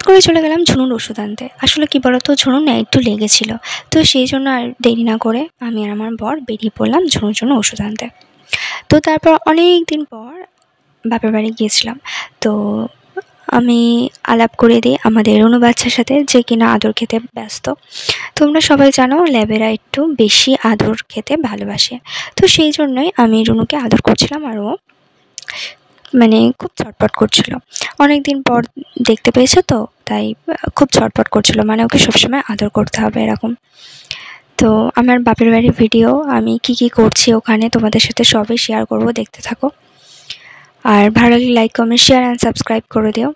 করে চলে গেলাম ঝুনুর ওষুধ আনতে। আসলে কি বলতো, ঝুনুর না একটু লেগেছিল। তো সেই জন্য আর দেরি না করে আমি আর আমার বর বেরিয়ে পড়লাম ঝুনুর জন্য ওষুধ আনতে। তো তারপর অনেক দিন পর বাপের বাড়ি গিয়েছিলাম। তো আমি আলাপ করে দিই আমাদের রুনু বাচ্চার সাথে, যে কিনা আদর খেতে ব্যস্ত। তোমরা সবাই জানো ল্যাবেরা একটু বেশি আদর খেতে ভালোবাসে। তো সেই জন্যই আমি রুনুকে আদর করছিলাম, আর ও খুব ছটফট করছিল। অনেক দিন পর দেখতে পেয়েছে তো, তাই খুব ছটফট করছিল, ওকে সবসময় আদর করতে হবে এরকম। তো আমার বাপের বাড়ির ভিডিও আমি কি কি করছি ওখানে তোমাদের সাথে সবই শেয়ার করব, দেখতে থাকো। আর ভালো লাগলে like comment share and subscribe করে দিও।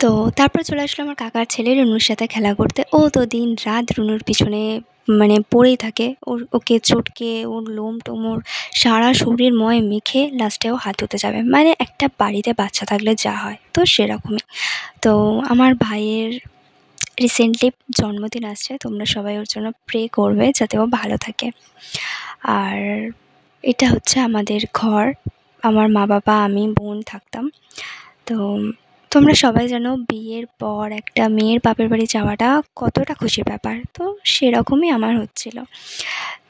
তো তারপর চলে আসলো আমার কাকার ছেলে রুনুর সাথে খেলা করতে। ও তো দিন রাত রুনুর পিছনে পড়েই থাকে, ওকে চটকে ওর লোম টোম ওর সারা শরীর ময় মেখে লাস্টেও হাত ধুতে যাবে। একটা বাড়িতে বাচ্চা থাকলে যা হয় তো সেরকমই। তো আমার ভাইয়ের রিসেন্টলি জন্মদিন আসছে, তোমরা সবাই ওর জন্য প্রে করবে যাতে ও ভালো থাকে। আর এটা হচ্ছে আমাদের ঘর, আমার মা বাবা আমি বোন থাকতাম। তো তোমরা সবাই জানো বিয়ের পর একটা মেয়ের বাপের বাড়ি যাওয়াটা কতটা খুশির ব্যাপার, তো সেরকমই আমার হচ্ছিল।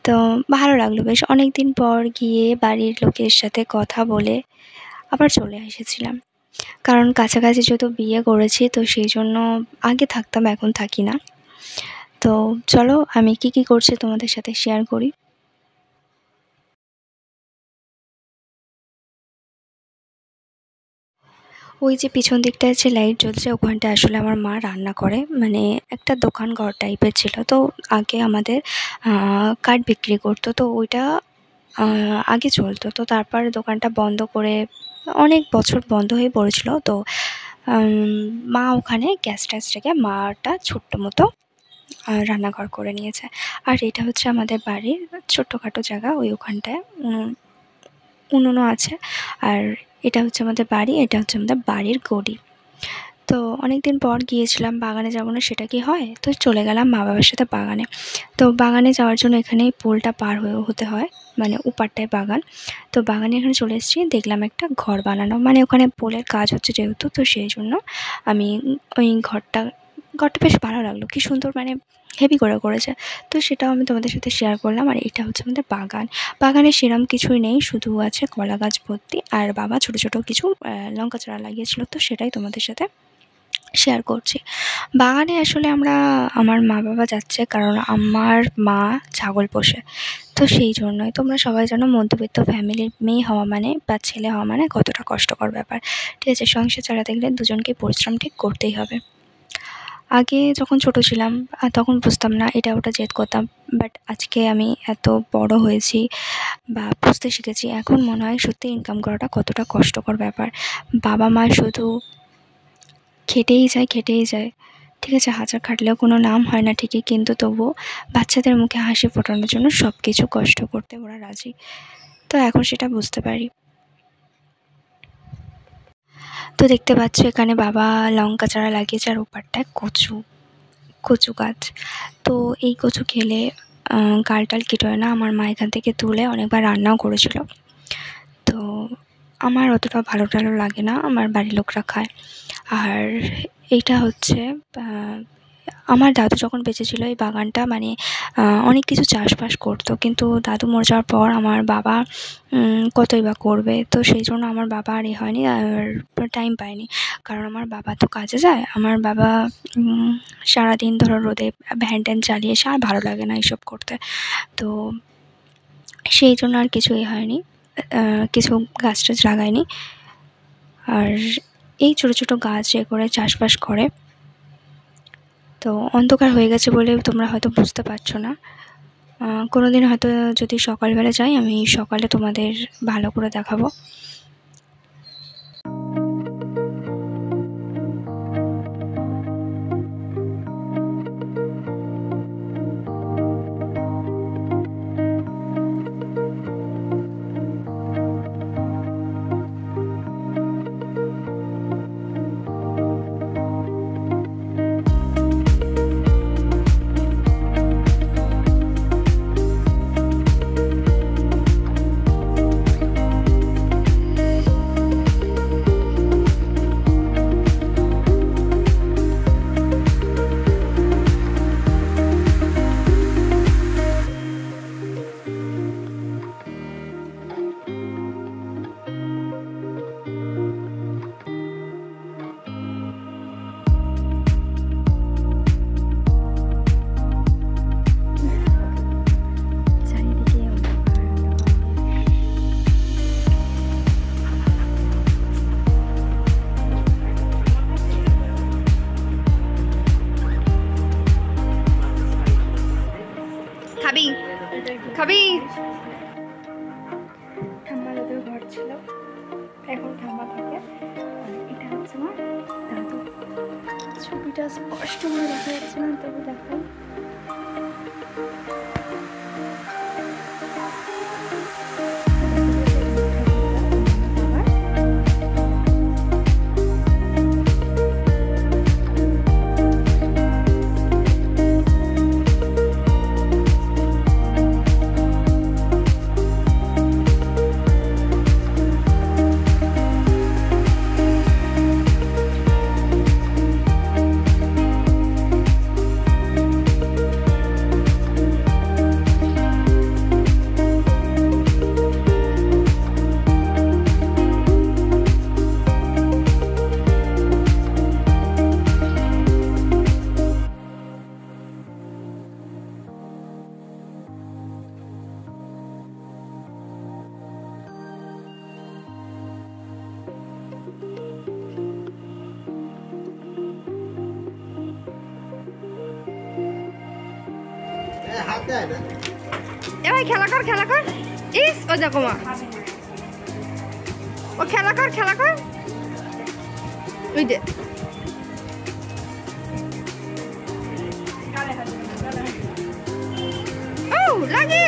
তো ভালো লাগলো, বেশ অনেক দিন পর গিয়ে বাড়ির লোকের সাথে কথা বলে আবার চলে এসেছিলাম। কারণ কাছাকাছি যেহেতু বিয়ে করেছি, তো সেই জন্য আগে থাকতাম, এখন থাকি না। তো চলো আমি কি কি করছি তোমাদের সাথে শেয়ার করি। ওই যে পিছন দিকটায় যে লাইট জ্বলছে ওখানটায় আসলে আমার মা রান্না করে, একটা দোকান ঘর টাইপের ছিল। তো আগে আমাদের কাঠ বিক্রি করতো, তো ওইটা আগে চলতো। তো তারপর দোকানটা বন্ধ করে অনেক বছর বন্ধ হয়ে পড়েছিল। তো মা ওখানে গ্যাস ট্যাস রেখে মাটা ছোট্ট মতো রান্নাঘর করে নিয়েছে। আর এটা হচ্ছে আমাদের বাড়ির ছোট্টখাটো জায়গা, ওখানটায় উনুনও আছে। আর এটা হচ্ছে আমাদের বাড়ি, এটা হচ্ছে আমাদের বাড়ির গড়ি। তো অনেক দিন পর গিয়েছিলাম, বাগানে যাবো না সেটা কি হয়, তো চলে গেলাম মা বাবার সাথে বাগানে। তো বাগানে যাওয়ার জন্য এখানেই পোলটা পার হতে হয়, ওপারটায় বাগান। তো বাগানে এখানে চলে এসেছি, দেখলাম একটা ঘর বানানো, ওখানে পোলের কাজ হচ্ছে যেহেতু, তো সেই জন্য আমি ওই ঘরটা বেশ ভালো লাগলো, কি সুন্দর হেভি করে করেছে। তো সেটাও আমি তোমাদের সাথে শেয়ার করলাম। আর এটা হচ্ছে আমাদের বাগান, বাগানে সেরম কিছুই নেই, শুধু আছে কলা গাছ ভর্তি, আর বাবা ছোটো ছোটো কিছু লঙ্কা চারা লাগিয়েছিল, তো সেটাই তোমাদের সাথে শেয়ার করছি। বাগানে আসলে আমার মা বাবা যাচ্ছে কারণ আমার মা ছাগল পোষে। তো সেই জন্যই তোমরা সবাই জানো মধ্যবিত্ত ফ্যামিলির মেয়ে হওয়া বা ছেলে হওয়া কতটা কষ্টকর ব্যাপার। ঠিক আছে, সংসার চালাতে গেলে দুজনকে পরিশ্রম ঠিক করতেই হবে। আগে যখন ছোটো ছিলাম তখন বুঝতাম না, এটা ওটা জেদ করতাম। বাট আজকে আমি এত বড় হয়েছি বা বুঝতে শিখেছি, এখন মনে হয় সত্যি ইনকাম করাটা কতটা কষ্টকর ব্যাপার। বাবা মা শুধু খেটেই যায় খেটেই যায়, ঠিক আছে, হাজার খাটলেও কোনো নাম হয় না ঠিকই, কিন্তু তবুও বাচ্চাদের মুখে হাসি ফোটানোর জন্য সব কিছু কষ্ট করতে ওরা রাজি। তো এখন সেটা বুঝতে পারি। তো দেখতে পাচ্ছ এখানে বাবা লঙ্কা চারা লাগিয়েছে, আর ওপারটায় কচু কচু গাছ। তো এই কচু খেলে গাল টাল কেটে হয় না, আমার মা এখান থেকে তুলে অনেকবার রান্নাও করেছিল। তো আমার অতটা ভালো টালো লাগে না, আমার বাড়ির লোকরা খায়। আর এইটা হচ্ছে আমার দাদু যখন বেঁচে ছিল এই বাগানটা অনেক কিছু চাষবাস করতো, কিন্তু দাদু মরে যাওয়ার পর আমার বাবা কতই বা করবে, তো সেই জন্য আমার বাবা আর হয়নি, আর টাইম পায়নি। কারণ আমার বাবা তো কাজে যায়, আমার বাবা সারাদিন ধরো রোদে ভ্যান ট্যান চালিয়ে এসে আর ভালো লাগে না এইসব করতে। তো সেই জন্য আর কিছুই হয়নি, কিছু গাছ টাছ লাগায়নি। আর এই ছোটো ছোটো গাছ এ করে চাষবাস করে। তো অন্ধকার হয়ে গেছে বলে তোমরা হয়তো বুঝতে পারছো না। কোনো দিন হয়তো যদি সকালবেলা যাই, আমি সকালে তোমাদের ভালো করে দেখাবো। ছবিটা স্পষ্ট করে দেখা যাচ্ছে না, তবু দেখাই। এবার খেলা কর খেলা কর। ইস ও দেখো মা, ও খেলা কর খেলা কর। ওই যে ও লাগে